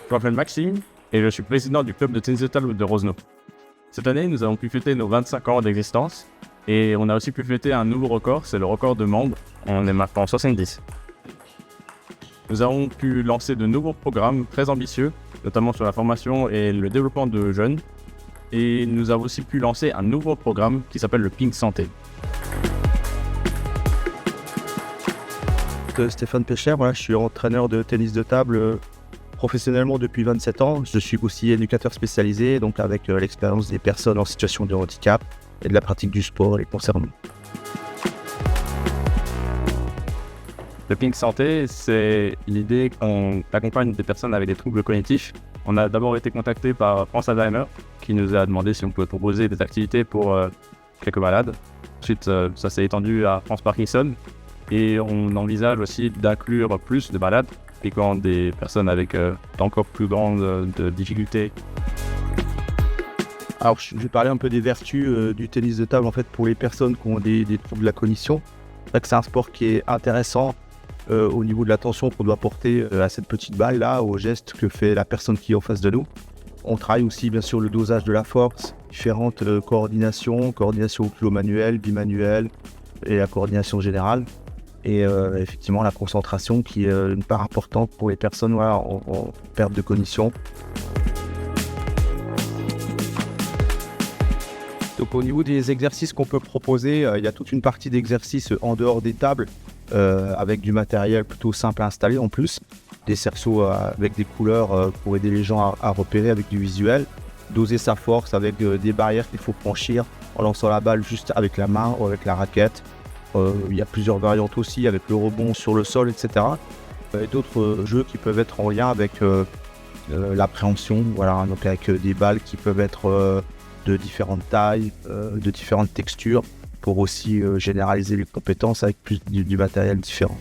Je m'appelle Maxime et je suis président du club de tennis de table de Rosno. Cette année, nous avons pu fêter nos 25 ans d'existence et on a aussi pu fêter un nouveau record, c'est le record de membres. On est maintenant 70. Nous avons pu lancer de nouveaux programmes très ambitieux, notamment sur la formation et le développement de jeunes. Et nous avons aussi pu lancer un nouveau programme qui s'appelle le Ping Santé. Stéphane Pécher, je suis entraîneur de tennis de table professionnellement depuis 27 ans. Je suis aussi éducateur spécialisé, donc avec l'expérience des personnes en situation de handicap et de la pratique du sport les concernant. Le Ping Santé, c'est l'idée qu'on accompagne des personnes avec des troubles cognitifs. On a d'abord été contacté par France Alzheimer qui nous a demandé si on pouvait proposer des activités pour quelques malades. Ensuite, ça s'est étendu à France Parkinson et on envisage aussi d'inclure plus de malades impliquant des personnes avec d'encore plus grandes difficultés. Alors, je vais parler un peu des vertus du tennis de table en fait pour les personnes qui ont des troubles de la cognition. C'est vrai que c'est un sport qui est intéressant au niveau de l'attention qu'on doit porter à cette petite balle là, au geste que fait la personne qui est en face de nous. On travaille aussi bien sûr le dosage de la force, différentes coordinations au plio manuel, bimanuel et la coordination générale. Et effectivement la concentration qui est une part importante pour les personnes en perte de cognition. Donc au niveau des exercices qu'on peut proposer, il y a toute une partie d'exercices en dehors des tables avec du matériel plutôt simple à installer en plus. Des cerceaux avec des couleurs pour aider les gens à repérer avec du visuel. Doser sa force avec des barrières qu'il faut franchir en lançant la balle juste avec la main ou avec la raquette. Il y a plusieurs variantes aussi avec le rebond sur le sol, etc. Et d'autres jeux qui peuvent être en lien avec l'appréhension, donc avec des balles qui peuvent être de différentes tailles, de différentes textures, pour aussi généraliser les compétences avec plus du matériel différent.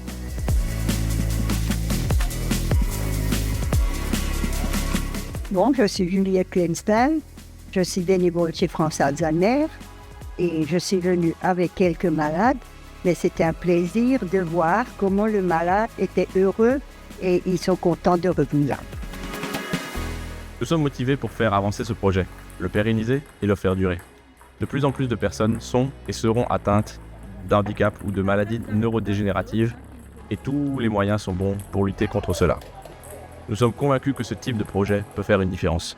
Bon, je suis Juliette Klenstein, je suis bénévole chez France Alzheimer et je suis venue avec quelques malades. Mais c'était un plaisir de voir comment le malade était heureux et ils sont contents de revenir. Nous sommes motivés pour faire avancer ce projet, le pérenniser et le faire durer. De plus en plus de personnes sont et seront atteintes d'handicap ou de maladies neurodégénératives et tous les moyens sont bons pour lutter contre cela. Nous sommes convaincus que ce type de projet peut faire une différence.